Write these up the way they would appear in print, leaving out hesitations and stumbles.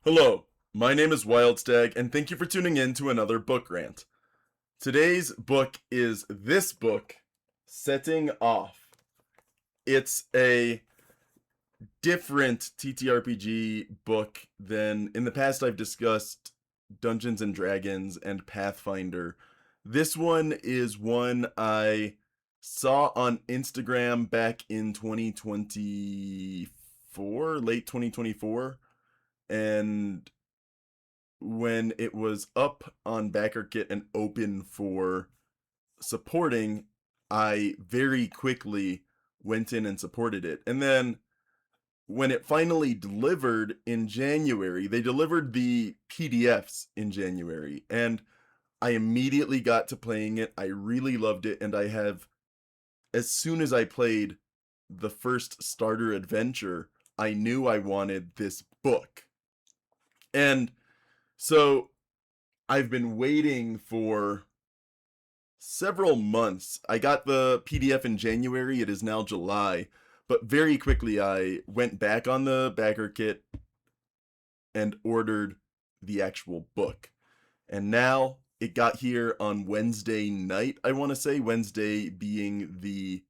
Hello, my name is Wildstag, and thank you for tuning in to another book rant. Today's book is this book, Setting Off. It's a different TTRPG book than in the past I've discussed Dungeons and Dragons and Pathfinder. This one is one I saw on Instagram back in 2024, late 2024, and when it was up on BackerKit and open for supporting, I very quickly went in and supported it. And then when it finally delivered in January, they delivered the PDFs in January, and I immediately got to playing it. I really loved it, and as soon as I played the first starter adventure, I knew I wanted this book. And so I've been waiting for several months. I got the PDF in January. It is now July. But very quickly, I went back on the backer kit and ordered the actual book. And now it got here on Wednesday night, I want to say. Wednesday being the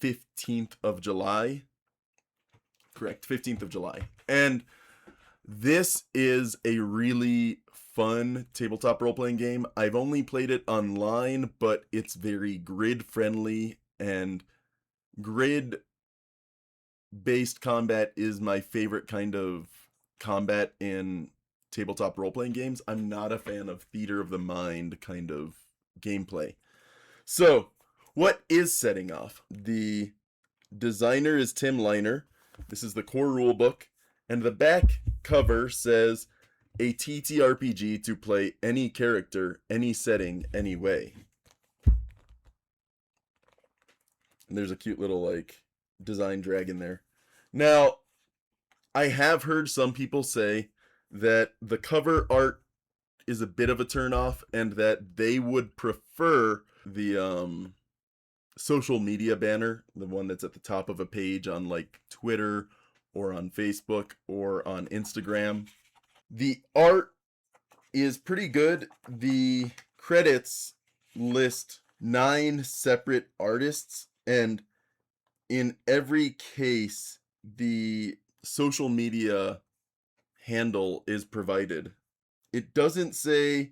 15th of July. Correct, 15th of July. And this is a really fun tabletop role-playing game. I've only played it online, but it's very grid-friendly, and grid-based combat is my favorite kind of combat in tabletop role-playing games. I'm not a fan of theater of the mind kind of gameplay. So, what is Setting Off? The designer is Tim Leiner. This is the core rulebook. And the back cover says, a TTRPG to play any character, any setting, any way. And there's a cute little, design dragon there. Now, I have heard some people say that the cover art is a bit of a turnoff and that they would prefer the social media banner, the one that's at the top of a page on, Twitter or on Facebook or on Instagram. The art is pretty good. The credits list 9 separate artists, and in every case, the social media handle is provided. It doesn't say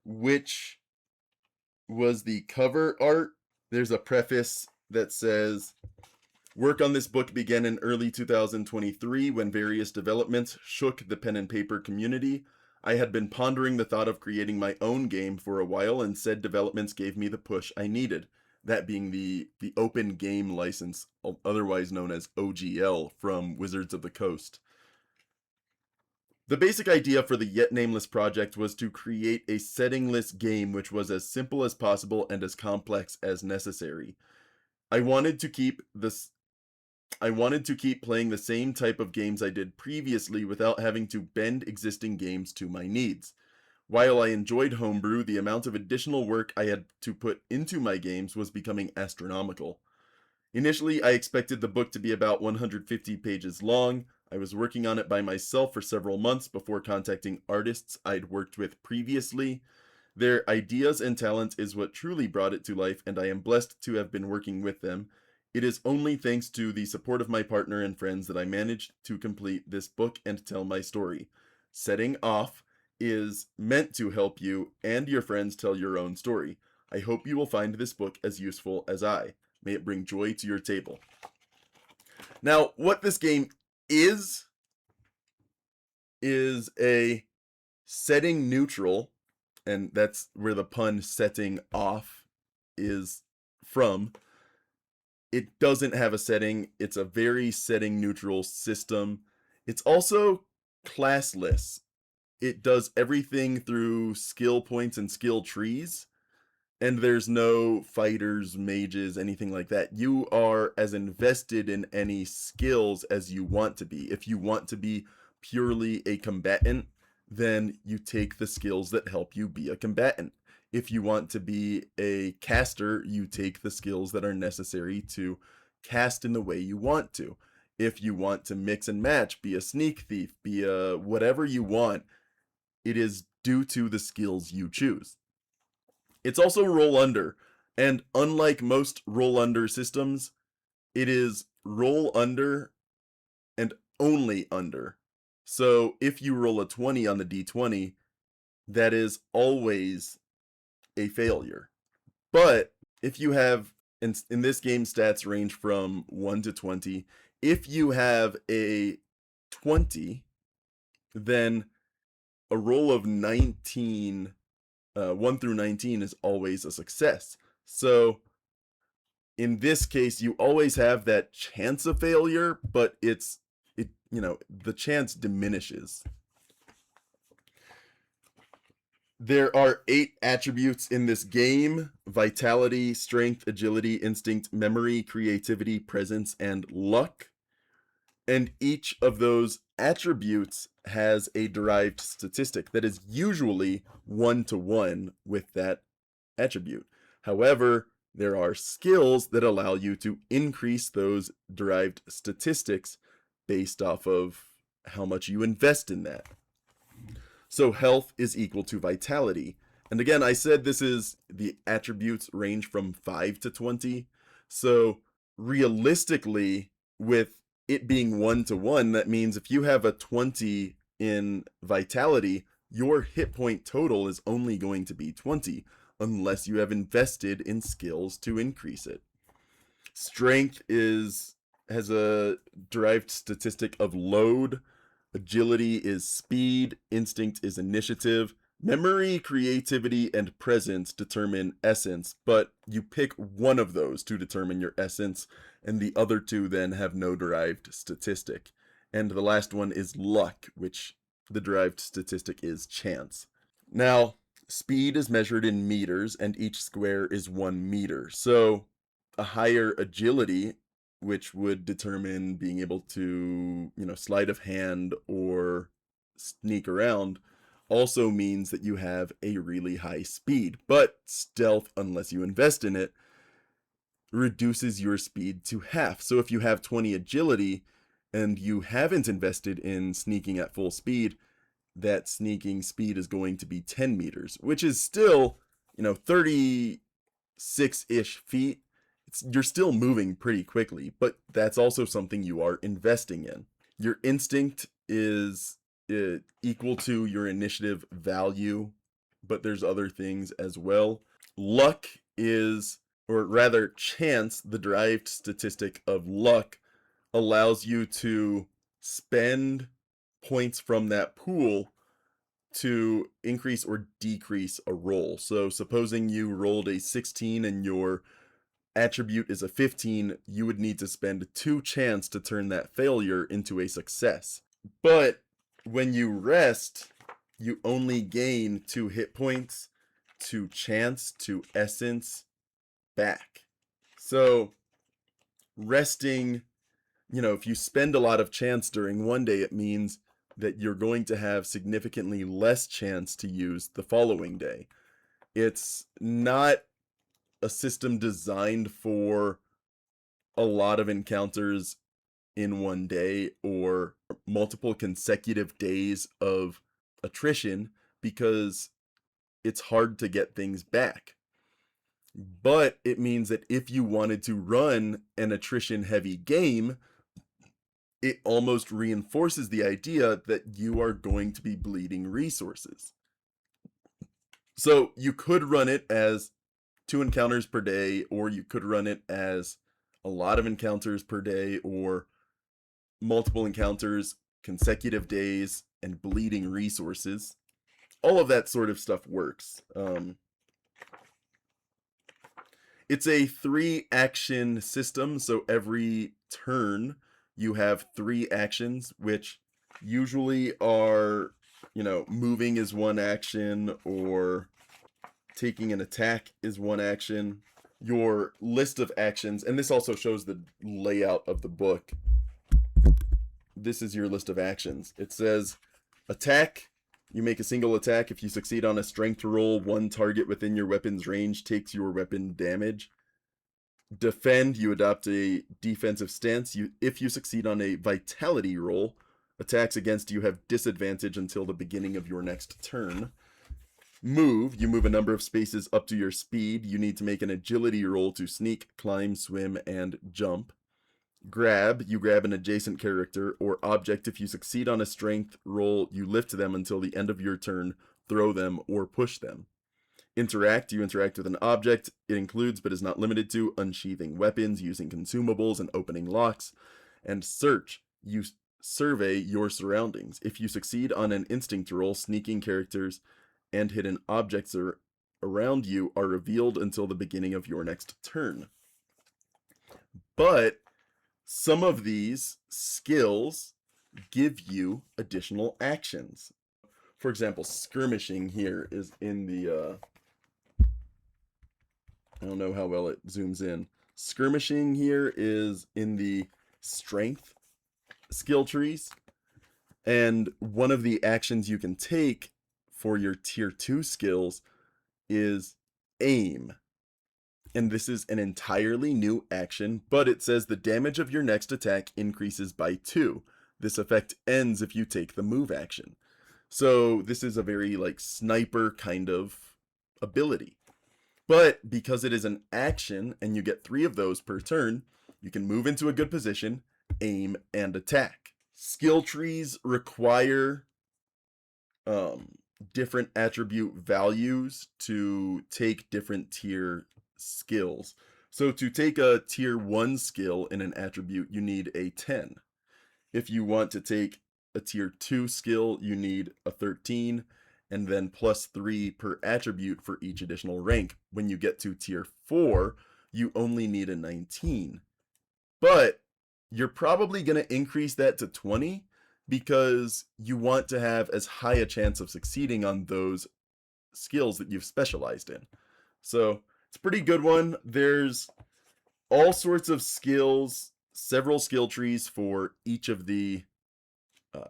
which was the cover art. There's a preface that says, work on this book began in early 2023 when various developments shook the pen and paper community. I had been pondering the thought of creating my own game for a while, and said developments gave me the push I needed. That being the open game license, otherwise known as OGL, from Wizards of the Coast. The basic idea for the yet nameless project was to create a settingless game which was as simple as possible and as complex as necessary. I wanted to keep playing the same type of games I did previously without having to bend existing games to my needs. While I enjoyed homebrew, the amount of additional work I had to put into my games was becoming astronomical. Initially, I expected the book to be about 150 pages long. I was working on it by myself for several months before contacting artists I'd worked with previously. Their ideas and talent is what truly brought it to life, and I am blessed to have been working with them. It is only thanks to the support of my partner and friends that I managed to complete this book and tell my story. Setting Off is meant to help you and your friends tell your own story. I hope you will find this book as useful as I. May it bring joy to your table. Now, what this game is a setting neutral, and that's where the pun setting off is from. It doesn't have a setting. It's a very setting neutral system. It's also classless. It does everything through skill points and skill trees, and there's no fighters, mages, anything like that. You are as invested in any skills as you want to be. If you want to be purely a combatant, then you take the skills that help you be a combatant. If you want to be a caster, you take the skills that are necessary to cast in the way you want to. If you want to mix and match, be a sneak thief, be a whatever you want, it is due to the skills you choose. It's also roll under, and unlike most roll under systems, it is roll under and only under. So if you roll a 20 on the d20, that is always a failure. But if you have, in this game, stats range from 1 to 20. If you have a 20, then a roll of 19, 1 through 19 is always a success. So in this case, you always have that chance of failure, but the chance diminishes. There are 8 attributes in this game: vitality, strength, agility, instinct, memory, creativity, presence, and luck. And each of those attributes has a derived statistic that is usually 1-to-1 with that attribute. However, there are skills that allow you to increase those derived statistics based off of how much you invest in that. So health is equal to vitality. And again, I said the attributes range from 5 to 20. So realistically, with it being 1-to-1, that means if you have a 20 in vitality, your hit point total is only going to be 20, unless you have invested in skills to increase it. Strength has a derived statistic of load. Agility is speed, instinct is initiative, memory, creativity, and presence determine essence, but you pick one of those to determine your essence, and the other two then have no derived statistic. And the last one is luck, which the derived statistic is chance. Now, speed is measured in meters, and each square is 1 meter. So a higher agility, which would determine being able to, sleight of hand or sneak around, also means that you have a really high speed. But stealth, unless you invest in it, reduces your speed to half. So if you have 20 agility and you haven't invested in sneaking at full speed, that sneaking speed is going to be 10 meters, which is still, 36-ish feet. You're still moving pretty quickly, but that's also something you are investing in. Your instinct is equal to your initiative value, but there's other things as well. Luck is, or rather chance, the derived statistic of luck, allows you to spend points from that pool to increase or decrease a roll. So supposing you rolled a 16 and your attribute is a 15, you would need to spend 2 chance to turn that failure into a success. But when you rest, you only gain 2 hit points, 2 chance, 2 essence back. So resting, if you spend a lot of chance during one day, it means that you're going to have significantly less chance to use the following day. It's not a system designed for a lot of encounters in one day or multiple consecutive days of attrition, because it's hard to get things back. But it means that if you wanted to run an attrition heavy game, it almost reinforces the idea that you are going to be bleeding resources. So you could run it as 2 encounters per day, or you could run it as a lot of encounters per day, or multiple encounters, consecutive days, and bleeding resources. All of that sort of stuff works. It's a 3-action system, so every turn you have 3 actions, which usually are, moving is 1 action, or taking an attack is 1 action. Your list of actions, and this also shows the layout of the book. This is your list of actions. It says attack. You make a single attack. If you succeed on a strength roll, 1 target within your weapon's range takes your weapon damage. Defend, you adopt a defensive stance. If you succeed on a vitality roll, attacks against you have disadvantage until the beginning of your next turn. Move, you move a number of spaces up to your speed. You need to make an agility roll to sneak, climb, swim, and jump. Grab, you grab an adjacent character or object. If you succeed on a strength roll, you lift them until the end of your turn, throw them, or push them. Interact, you interact with an object. It includes, but is not limited to, unsheathing weapons, using consumables, and opening locks. And search, you survey your surroundings. If you succeed on an instinct roll, sneaking characters and hidden objects around you are revealed until the beginning of your next turn. But some of these skills give you additional actions. For example, skirmishing here is in the, I don't know how well it zooms in. Skirmishing here is in the strength skill trees. And one of the actions you can take for your tier 2 skills is aim. And this is an entirely new action, but it says the damage of your next attack increases by 2. This effect ends if you take the move action. So this is a very like sniper kind of ability. But because it is an action and you get 3 of those per turn, you can move into a good position, aim, and attack. Skill trees require different attribute values to take different tier skills. So to take a tier 1 skill in an attribute, you need a 10. If you want to take a tier 2 skill, you need a 13, and then plus 3 per attribute for each additional rank. When you get to tier 4, you only need a 19. But you're probably going to increase that to 20 because you want to have as high a chance of succeeding on those skills that you've specialized in. So it's a pretty good one. There's all sorts of skills, several skill trees for each of the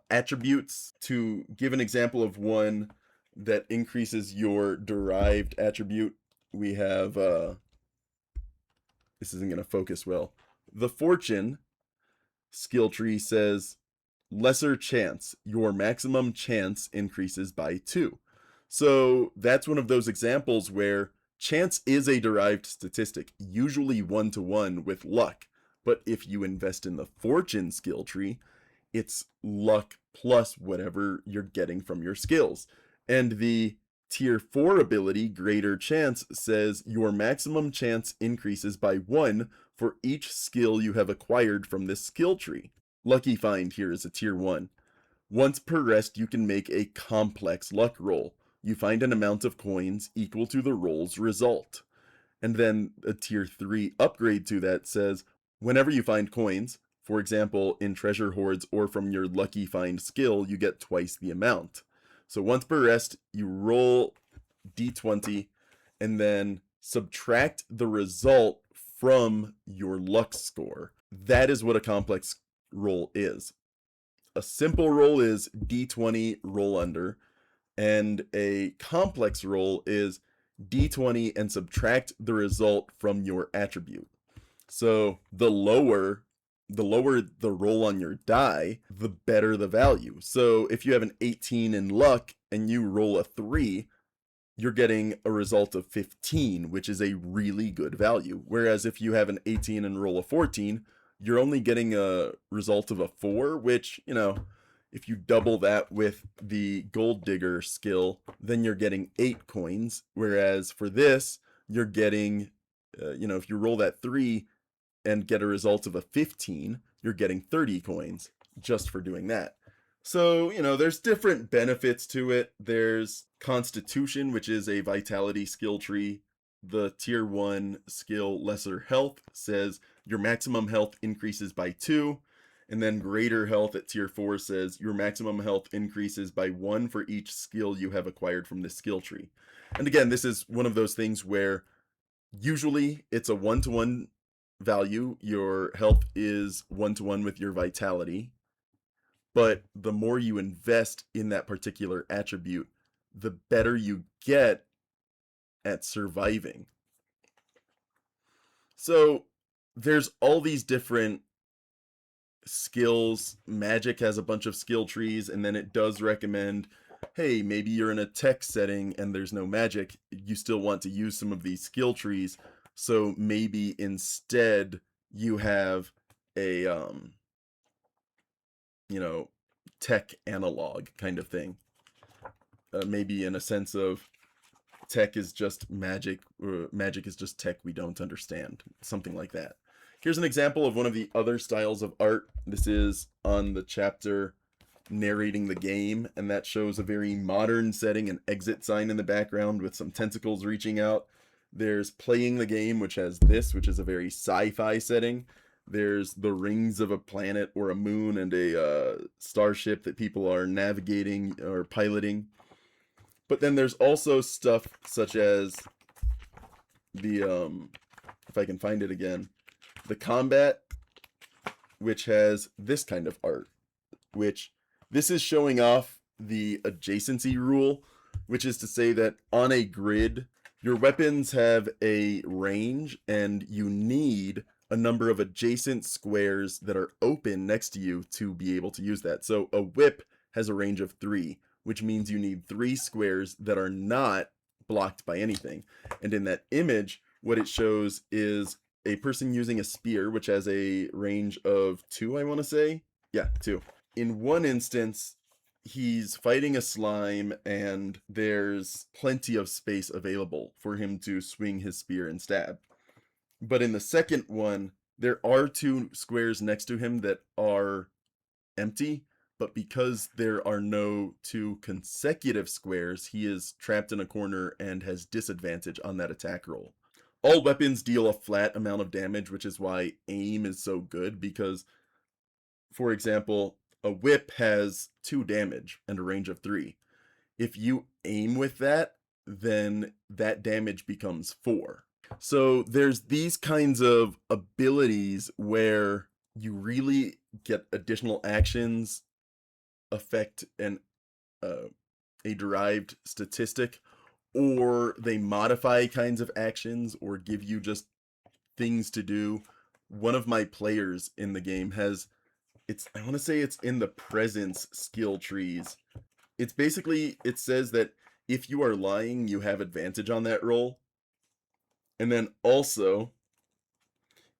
attributes. To give an example of one that increases your derived attribute, we have, this isn't going to focus well. The fortune skill tree says lesser chance, your maximum chance increases by 2. So that's one of those examples where chance is a derived statistic, usually 1-to-1 with luck. But if you invest in the fortune skill tree, it's luck plus whatever you're getting from your skills. And the tier 4 ability, greater chance, says your maximum chance increases by 1 for each skill you have acquired from this skill tree. Lucky Find here is a tier 1. Once per rest, you can make a complex luck roll. You find an amount of coins equal to the roll's result. And then a tier 3 upgrade to that says, whenever you find coins, for example, in treasure hoards or from your Lucky Find skill, you get twice the amount. So once per rest, you roll d20 and then subtract the result from your luck score. That is what a complex roll is. A simple roll is d20 roll under, and a complex roll is d20 and subtract the result from your attribute. So the lower the roll on your die, the better the value. So if you have an 18 in luck and you roll a 3, you're getting a result of 15, which is a really good value. Whereas if you have an 18 and roll a 14, you're only getting a result of a 4, which, you know, if you double that with the gold digger skill, then you're getting 8 coins. Whereas for this, you're getting, if you roll that 3 and get a result of a 15, you're getting 30 coins just for doing that. So, there's different benefits to it. There's Constitution, which is a vitality skill tree. The tier 1 skill, Lesser Health, says your maximum health increases by 2. And then Greater Health at tier 4 says your maximum health increases by 1 for each skill you have acquired from this skill tree. And again, this is one of those things where usually it's a 1-to-1 value. Your health is 1-to-1 with your vitality. But the more you invest in that particular attribute, the better you get at surviving. So there's all these different skills. Magic has a bunch of skill trees, and then it does recommend, hey, maybe you're in a tech setting and there's no magic. You still want to use some of these skill trees. So maybe instead you have a you know, tech analog kind of thing. Maybe in a sense of tech is just magic, or magic is just tech we don't understand. Something like that. Here's an example of one of the other styles of art. This is on the chapter narrating the game, and that shows a very modern setting, an exit sign in the background with some tentacles reaching out. There's playing the game, which has this, which is a very sci-fi setting. There's the rings of a planet or a moon and a starship that people are navigating or piloting. But then there's also stuff such as the if I can find it again, the combat, which has this kind of art, which this is showing off the adjacency rule, which is to say that on a grid, your weapons have a range and you need a number of adjacent squares that are open next to you to be able to use that. So a whip has a range of 3, which means you need 3 squares that are not blocked by anything. And in that image, what it shows is a person using a spear, which has a range of 2, I want to say. Yeah, 2. In one instance, he's fighting a slime and there's plenty of space available for him to swing his spear and stab. But in the second one, there are 2 squares next to him that are empty, but because there are no 2 consecutive squares, he is trapped in a corner and has disadvantage on that attack roll. All weapons deal a flat amount of damage, which is why aim is so good, because, for example, a whip has 2 damage and a range of 3. If you aim with that, then that damage becomes 4. So there's these kinds of abilities where you really get additional actions affect a derived statistic, or they modify kinds of actions or give you just things to do. One of my players in the game has, I want to say it's in the presence skill trees. It's basically, it says that if you are lying, you have advantage on that roll. And then also,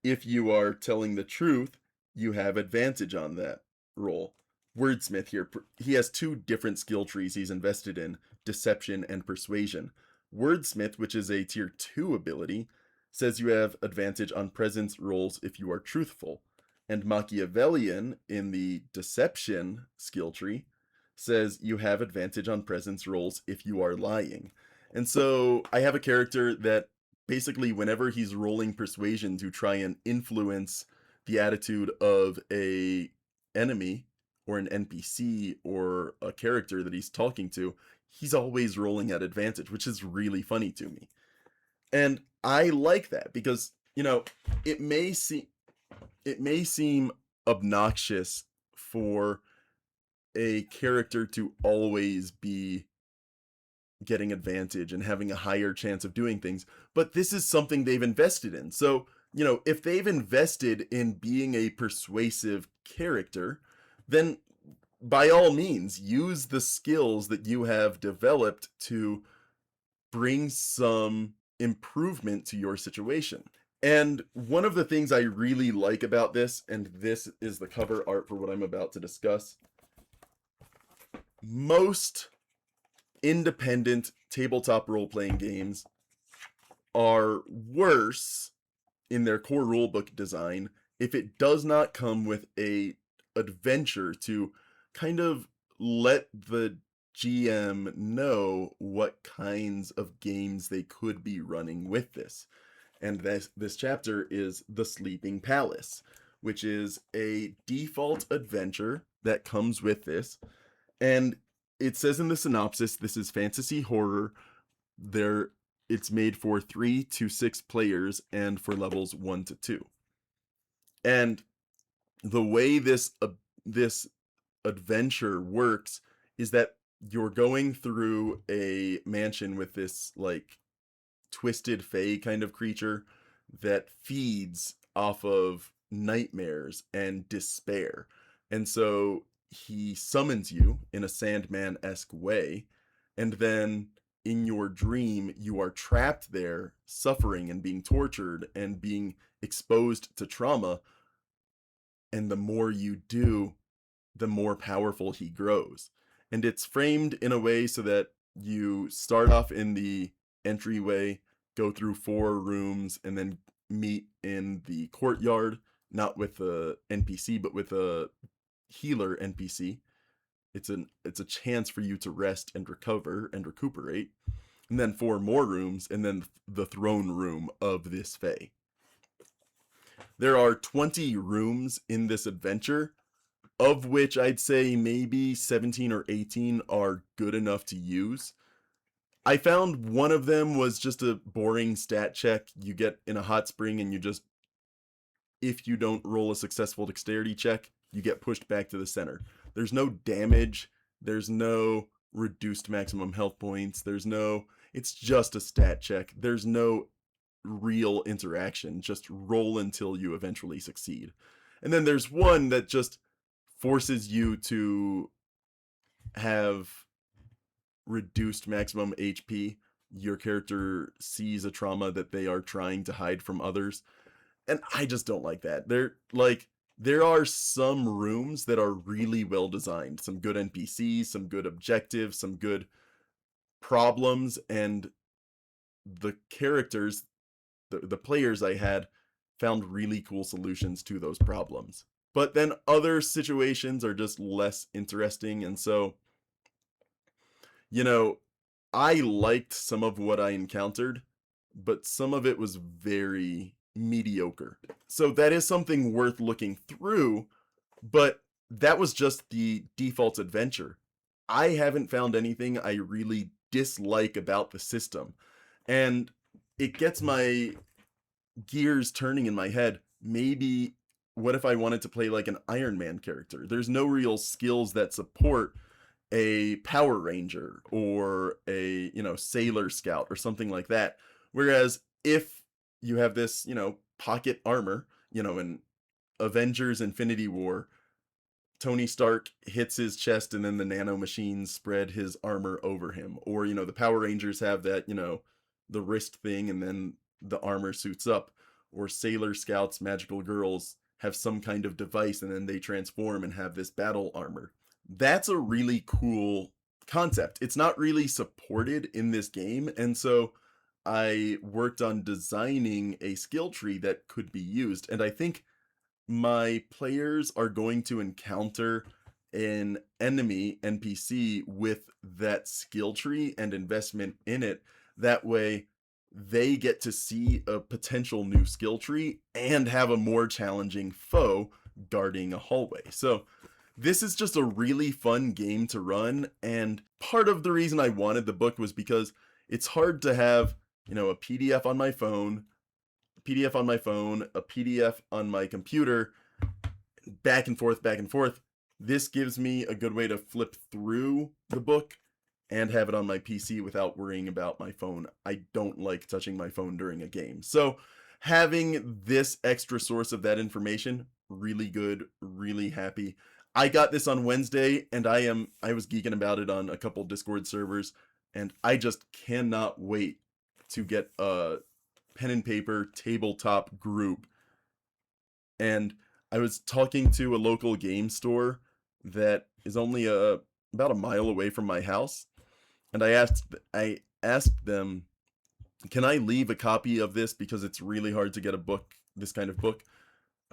if you are telling the truth, you have advantage on that roll. Wordsmith here, he has 2 different skill trees he's invested in, deception and persuasion. Wordsmith, which is a tier 2 ability, says you have advantage on presence rolls if you are truthful. And Machiavellian, in the deception skill tree, says you have advantage on presence rolls if you are lying. And so I have a character that basically whenever he's rolling persuasion to try and influence the attitude of a enemy or an NPC or a character that he's talking to, he's always rolling at advantage, which is really funny to me. And I like that because, it may seem obnoxious for a character to always be getting advantage and having a higher chance of doing things, but this is something they've invested in. So, if they've invested in being a persuasive character, then by all means, use the skills that you have developed to bring some improvement to your situation. And one of the things I really like about this, and this is the cover art for what I'm about to discuss, most independent tabletop role-playing games are worse in their core rulebook design if it does not come with a adventure to kind of let the GM know what kinds of games they could be running with this. And this chapter is The Sleeping Palace, which is a default adventure that comes with this. And it says in the synopsis, this is fantasy horror. It's made for 3 to 6 players and for levels 1 to 2. And the way this adventure works is that you're going through a mansion with this like twisted fae kind of creature that feeds off of nightmares and despair. And so he summons you in a Sandman-esque way, and then in your dream, you are trapped there, suffering and being tortured and being exposed to trauma. And the more you do, the more powerful he grows. And it's framed in a way so that you start off in the entryway, go through 4 rooms, and then meet in the courtyard, not with a NPC, but with a healer NPC. It's a chance for you to rest and recover and recuperate. And then 4 more rooms, and then the throne room of this Fae. There are 20 rooms in this adventure, of which I'd say maybe 17 or 18 are good enough to use. I found one of them was just a boring stat check. You get in a hot spring and you just, if you don't roll a successful dexterity check, you get pushed back to the center. There's no damage, there's no reduced maximum health points, it's just a stat check. There's no real interaction, just roll until you eventually succeed. And then there's one that just forces you to have reduced maximum HP. Your character sees a trauma that they are trying to hide from others. And I just don't like that. There are some rooms that are really well designed, some good NPCs, some good objectives, some good problems, and the characters, the players I had found really cool solutions to those problems. But then other situations are just less interesting, and so, you know, I liked some of what I encountered, but some of it was very mediocre. So that is something worth looking through, but that was just the default adventure. I haven't found anything I really dislike about the system. And it gets my gears turning in my head. Maybe what if I wanted to play like an Iron Man character? There's no real skills that support a Power Ranger or a, Sailor Scout or something like that. Whereas if you have this, pocket armor, in Avengers Infinity War, Tony Stark hits his chest and then the nanomachines spread his armor over him. Or, the Power Rangers have that, the wrist thing and then the armor suits up. Or Sailor Scouts, magical girls have some kind of device and then they transform and have this battle armor. That's a really cool concept. It's not really supported in this game, and so I worked on designing a skill tree that could be used. And I think my players are going to encounter an enemy NPC with that skill tree and investment in it. That way, they get to see a potential new skill tree and have a more challenging foe guarding a hallway. So, this is just a really fun game to run, and part of the reason I wanted the book was because it's hard to have, a PDF on my phone, a PDF on my computer, back and forth, back and forth. This gives me a good way to flip through the book and have it on my PC without worrying about my phone. I don't like touching my phone during a game. So having this extra source of that information, really good, really happy. I got this on Wednesday and I was geeking about it on a couple Discord servers, and I just cannot wait to get a pen and paper tabletop group. And I was talking to a local game store that is only about a mile away from my house, and I asked them, can I leave a copy of this because it's really hard to get a book, this kind of book.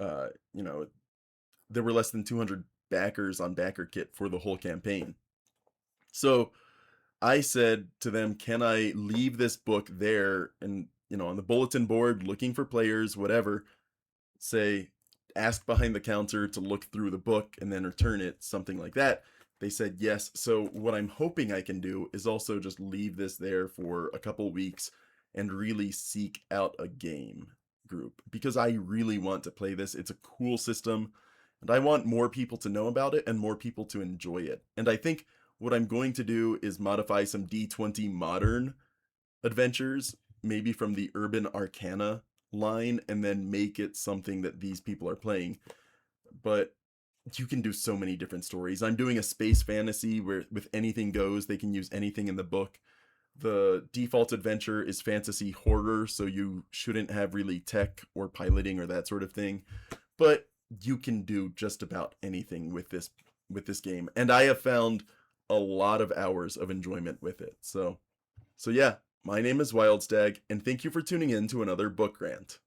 Uh, you know, there were less than 200 backers on BackerKit for the whole campaign. So I said to them, can I leave this book there and, on the bulletin board, looking for players, whatever, say, ask behind the counter to look through the book and then return it, something like that. They said yes. So what I'm hoping I can do is also just leave this there for a couple weeks and really seek out a game group, because I really want to play this. It's a cool system and I want more people to know about it and more people to enjoy it. And I think what I'm going to do is modify some D20 modern adventures, maybe from the Urban Arcana line and then make it something that these people are playing. But you can do so many different stories. I'm doing a space fantasy where with anything goes, they can use anything in the book. The default adventure is fantasy horror, so you shouldn't have really tech or piloting or that sort of thing. But you can do just about anything with this game, and I have found a lot of hours of enjoyment with it. So yeah, my name is Wildstag, and thank you for tuning in to another book rant.